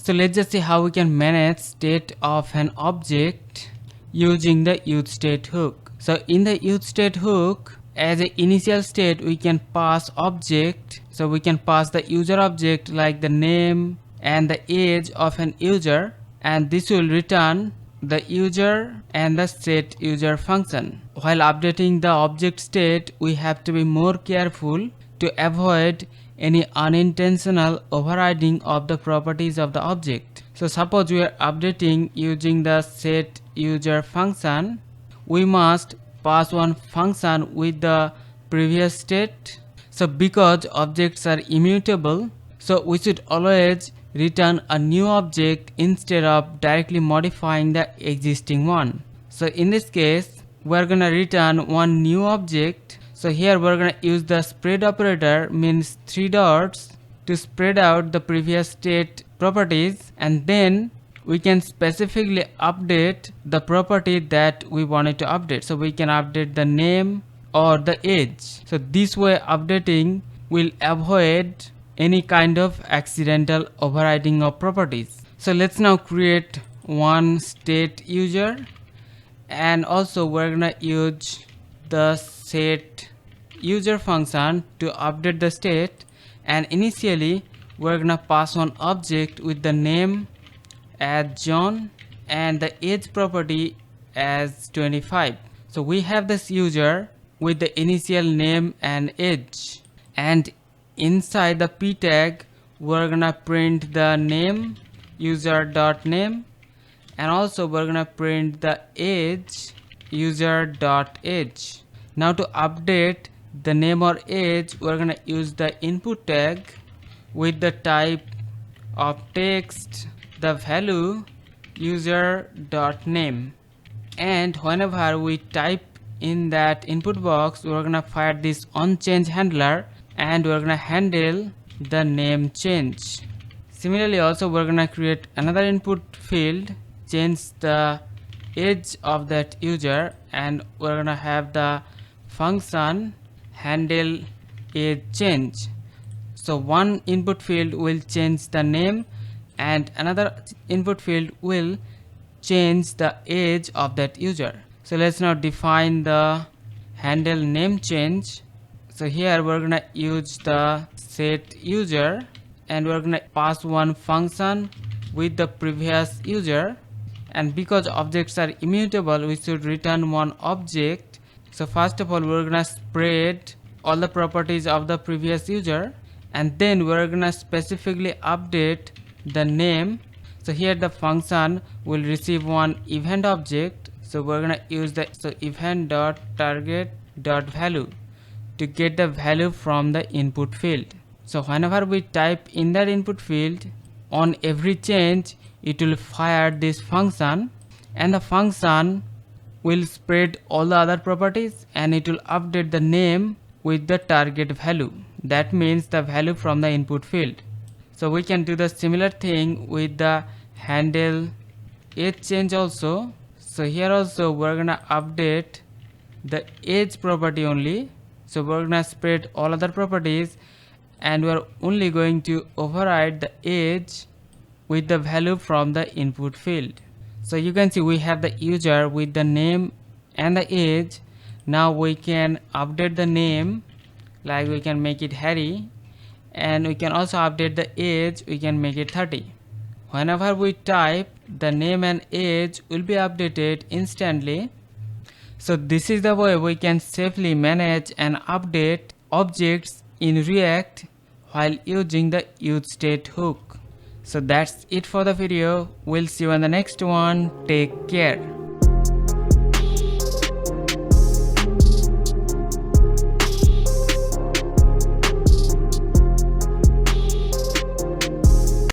So let's just see how we can manage state of an object using the useState hook. So in the useState hook, as an initial state we can pass object. So we can pass the user object like the name and the age of an user, and this will return the user and the set user function. While updating the object state, we have to be more careful to avoid any unintentional overriding of the properties of the object. So suppose we are updating using the set user function, we must pass one function with the previous state. So because objects are immutable, so we should always return a new object instead of directly modifying the existing one. So in this case, we're gonna return one new object. So here we're gonna use the spread operator, means 3 dots, to spread out the previous state properties, and then we can specifically update the property that we wanted to update. So we can update the name or the age. So this way updating will avoid any kind of accidental overriding of properties. So let's now create one state user, and also we're gonna use the set user function to update the state, and initially we're gonna pass one object with the name as John and the age property as 25. So we have this user with the initial name and age, and inside the p tag we're gonna print the name user.name, and also we're gonna print the age user.age. Now to update the name or age, we're gonna use the input tag with the type of text, the value user.name, and whenever we type in that input box, we're gonna fire this onChange handler, and we're gonna handle the name change. Similarly, also we're gonna create another input field, change the age of that user, and we're gonna have the function handle age change. So one input field will change the name, and another input field will change the age of that user. So let's now define the handle name change. So here we're gonna use the set user, and we're gonna pass one function with the previous user, and because objects are immutable, we should return one object. So first of all, we're gonna spread all the properties of the previous user, and then we're gonna specifically update the name. So here the function will receive one event object. So we're gonna use the event.target.value to get the value from the input field. So whenever we type in that input field, on every change it will fire this function, and the function will spread all the other properties, and it will update the name with the target value. That means the value from the input field. So we can do the similar thing with the handle age change also. So here also we're gonna update the age property only. So we're gonna spread all other properties, and we're only going to override the age with the value from the input field. So you can see we have the user with the name and the age. Now we can update the name, like we can make it Harry, and we can also update the age, we can make it 30. Whenever we type, the name and age will be updated instantly. So this is the way we can safely manage and update objects in React while using the useState hook. So that's it for the video. We'll see you in the next one. Take care.